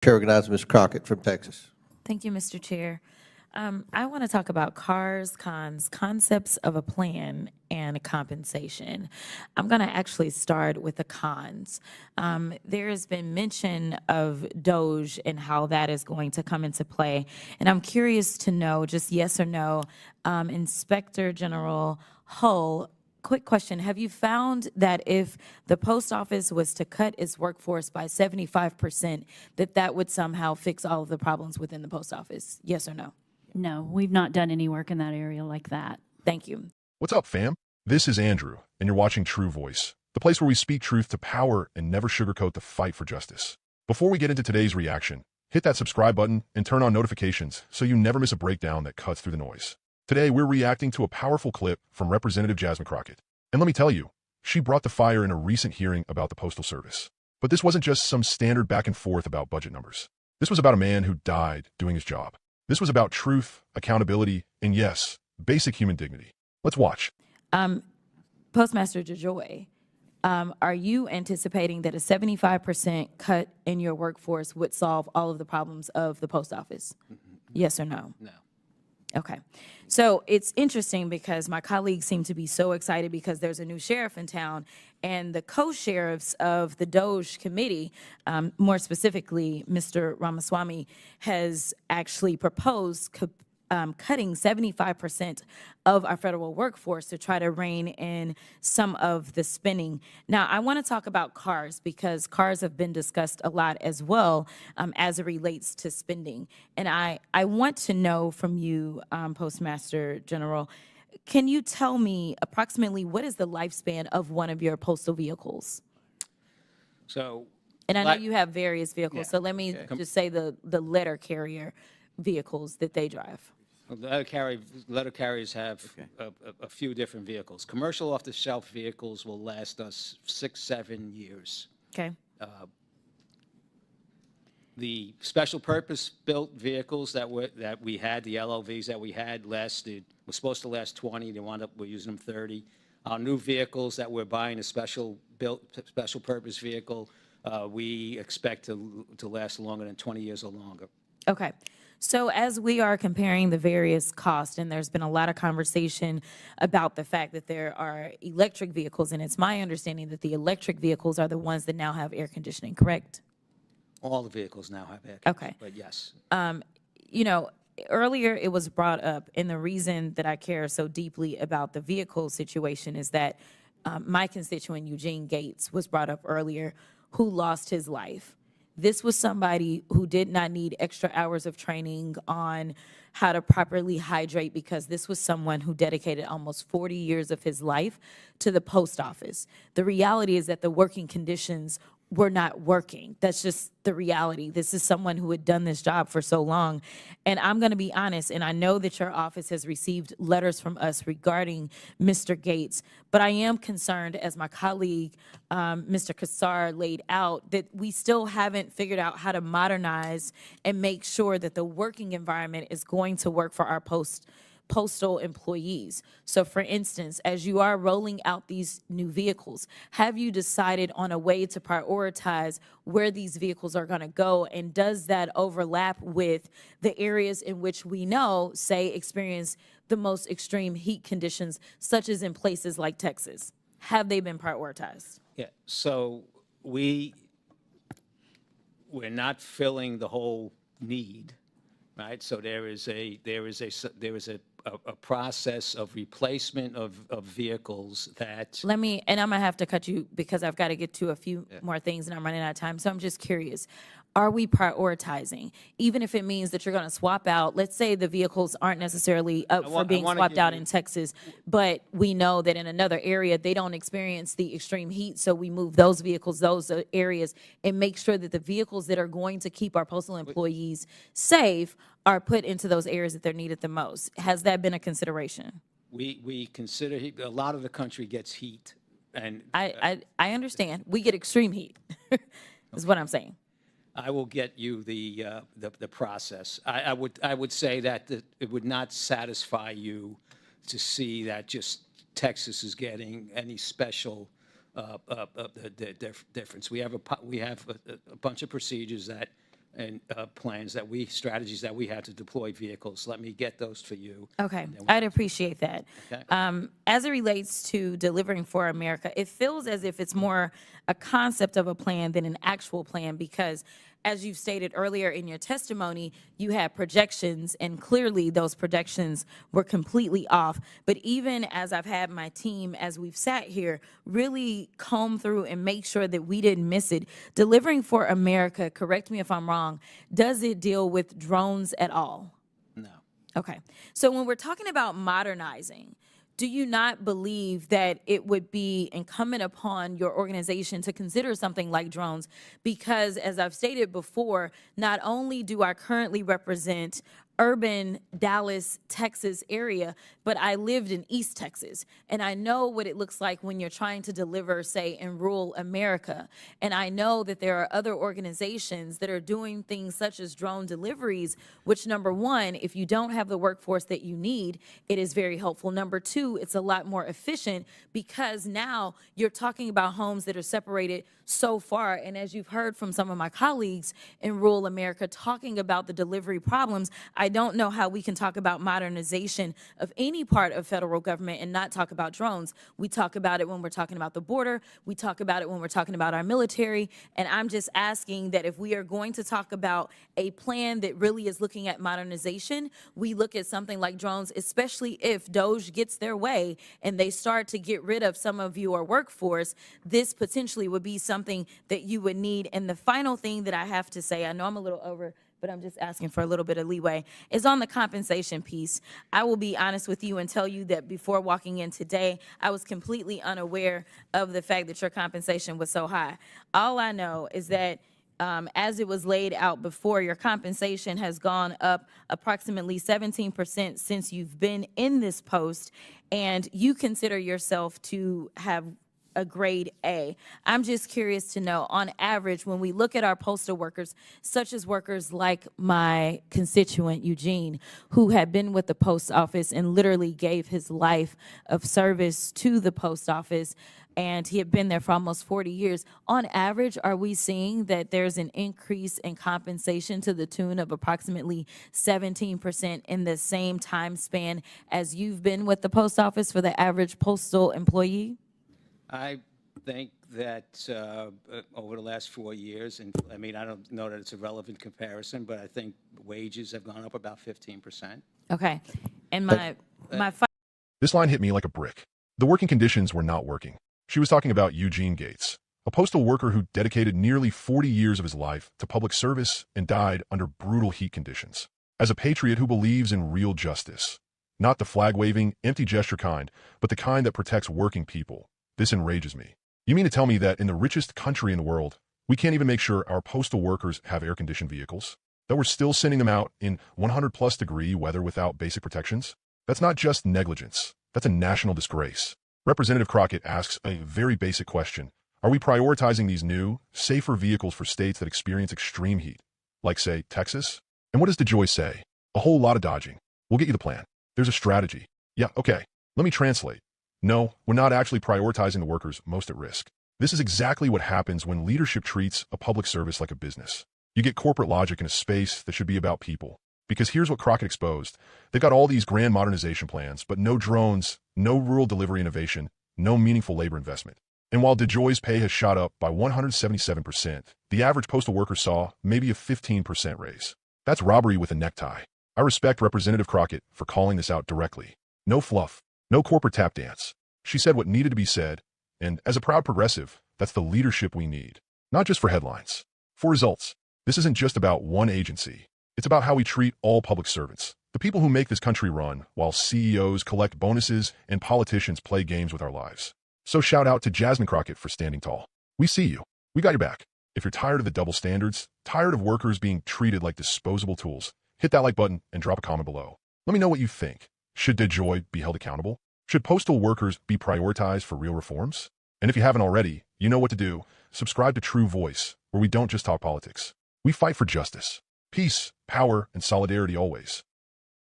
Chair recognizes Ms. Crockett from Texas. Thank you, Mr. Chair. I want to talk about cars, cons, concepts of a plan, and compensation. I'm going to actually start with the cons. There has been mention of Doge and how that is going to come into play. And I'm curious to know, just yes or no, Inspector General Hull, quick question. Have you found that if the post office was to cut its workforce by 75%, that would somehow fix all of the problems within the post office? Yes or no? No, we've not done any work in that area like that. Thank you. What's up, fam? This is Andrew, and you're watching True Voice, the place where we speak truth to power and never sugarcoat the fight for justice. Before we get into today's reaction, hit that subscribe button and turn on notifications so you never miss a breakdown that cuts through the noise. Today, we're reacting to a powerful clip from Representative Jasmine Crockett. And let me tell you, she brought the fire in a recent hearing about the Postal Service. But this wasn't just some standard back and forth about budget numbers. This was about a man who died doing his job. This was about truth, accountability, and yes, basic human dignity. Let's watch. Postmaster DeJoy, are you anticipating that a 75% cut in your workforce would solve all of the problems of the post office? Yes or no? No. Okay. So it's interesting because my colleagues seem to be so excited because there's a new sheriff in town, and the co-sheriffs of the Doge committee, more specifically, Mr. Ramaswamy, has actually proposed cutting 75% of our federal workforce to try to rein in some of the spending. Now, I want to talk about cars because cars have been discussed a lot as well as it relates to spending. And I want to know from you, Postmaster General, can you tell me approximately what is the lifespan of one of your postal vehicles? So, And I know you have various vehicles, Yeah. so let me just say the letter carrier vehicles that they drive. letter carriers have a few different vehicles. Commercial off-the-shelf vehicles will last us 6-7 years. Okay. The special purpose built vehicles that we had, the LLVs that we had were supposed to last 20. We're using them 30. Our new vehicles that we're buying, a special purpose vehicle, we expect to last longer than 20 years or longer. Okay. So as we are comparing the various costs, and there's been a lot of conversation about the fact that there are electric vehicles, and it's my understanding that the electric vehicles are the ones that now have air conditioning, correct? All the vehicles now have air Okay. conditioning, but yes. You know, earlier it was brought up, and the reason that I care so deeply about the vehicle situation is that my constituent, Eugene Gates, was brought up earlier, who lost his life. This was somebody who did not need extra hours of training on how to properly hydrate because this was someone who dedicated almost 40 years of his life to the post office. The reality is that the working conditions were not working. That's just the reality. This is someone who had done this job for so long. And I'm going to be honest, and I know that your office has received letters from us regarding Mr. Gates, but I am concerned, as my colleague, Mr. Kassar, laid out, that we still haven't figured out how to modernize and make sure that the working environment is going to work for our postal employees. So for instance, as you are rolling out these new vehicles, have you decided on a way to prioritize where these vehicles are going to go? And does that overlap with the areas in which we know, say, experience the most extreme heat conditions, such as in places like Texas? Have they been prioritized? Yeah, so we're not filling the whole need, right? So there is a process of replacement of vehicles that. Let me, and I'm gonna have to cut you because I've got to get to a few more things and I'm running out of time. So I'm just curious, are we prioritizing? Even if it means that you're gonna swap out, let's say the vehicles aren't necessarily up for being swapped out in Texas, but we know that in another area, they don't experience the extreme heat. So we move those vehicles, those areas, and make sure that the vehicles that are going to keep our postal employees safe are put into those areas that they're needed the most. Has that been a consideration? We consider a lot of the country gets heat, and I understand. We get extreme heat, is what I'm saying. I will get you the process. I would say that it would not satisfy you to see that just Texas is getting any special difference. We have a bunch of procedures that and strategies that we had to deploy vehicles. Let me get those for you. Okay, I'd appreciate that. Okay. As it relates to delivering for America, it feels as if it's more a concept of a plan than an actual plan because, as you've stated earlier in your testimony, you had projections, and clearly those projections were completely off. But even as I've had my team, as we've sat here, really comb through and make sure that we didn't miss it, delivering for America, correct me if I'm wrong, does it deal with drones at all? No. Okay. So when we're talking about modernizing, do you not believe that it would be incumbent upon your organization to consider something like drones? Because as I've stated before, not only do I currently represent urban Dallas, Texas area, but I lived in East Texas. And I know what it looks like when you're trying to deliver, say, in rural America. And I know that there are other organizations that are doing things such as drone deliveries, which, number one, if you don't have the workforce that you need, it is very helpful. Number two, it's a lot more efficient because now you're talking about homes that are separated so far. And as you've heard from some of my colleagues in rural America talking about the delivery problems, I don't know how we can talk about modernization of any part of federal government and not talk about drones. We talk about it when we're talking about the border. We talk about it when we're talking about our military. And I'm just asking that if we are going to talk about a plan that really is looking at modernization, we look at something like drones, especially if DOJ gets their way and they start to get rid of some of your workforce. This potentially would be something that you would need. And the final thing that I have to say, I know I'm a little over, but I'm just asking for a little bit of leeway, is on the compensation piece. I will be honest with you and tell you that before walking in today, I was completely unaware of the fact that your compensation was so high. All I know is that as it was laid out before, your compensation has gone up approximately 17% since you've been in this post, and you consider yourself to have a grade A. I'm just curious to know, on average, when we look at our postal workers, such as workers like my constituent Eugene, who had been with the post office and literally gave his life of service to the post office, and he had been there for almost 40 years, on average, are we seeing that there's an increase in compensation to the tune of approximately 17% in the same time span as you've been with the post office for the average postal employee? I think that over the last 4 years, and I mean, I don't know that it's a relevant comparison, but I think wages have gone up about 15%. Okay. And This line hit me like a brick. The working conditions were not working. She was talking about Eugene Gates, a postal worker who dedicated nearly 40 years of his life to public service and died under brutal heat conditions. As a patriot who believes in real justice, not the flag-waving, empty gesture kind, but the kind that protects working people, this enrages me. You mean to tell me that in the richest country in the world, we can't even make sure our postal workers have air-conditioned vehicles? That we're still sending them out in 100-plus degree weather without basic protections? That's not just negligence. That's a national disgrace. Representative Crockett asks a very basic question. Are we prioritizing these new, safer vehicles for states that experience extreme heat? Like, say, Texas? And what does DeJoy say? A whole lot of dodging. We'll get you the plan. There's a strategy. Yeah, okay. Let me translate. No, we're not actually prioritizing the workers most at risk. This is exactly what happens when leadership treats a public service like a business. You get corporate logic in a space that should be about people. Because here's what Crockett exposed. They've got all these grand modernization plans, but no drones, no rural delivery innovation, no meaningful labor investment. And while DeJoy's pay has shot up by 177%, the average postal worker saw maybe a 15% raise. That's robbery with a necktie. I respect Representative Crockett for calling this out directly. No fluff. No corporate tap dance. She said what needed to be said, and as a proud progressive, that's the leadership we need. Not just for headlines. For results. This isn't just about one agency. It's about how we treat all public servants, the people who make this country run, while CEOs collect bonuses and politicians play games with our lives. So shout out to Jasmine Crockett for standing tall. We see you. We got your back. If you're tired of the double standards, tired of workers being treated like disposable tools, hit that like button and drop a comment below. Let me know what you think. Should DeJoy be held accountable? Should postal workers be prioritized for real reforms? And if you haven't already, you know what to do. Subscribe to True Voice, where we don't just talk politics. We fight for justice, peace, power, and solidarity always.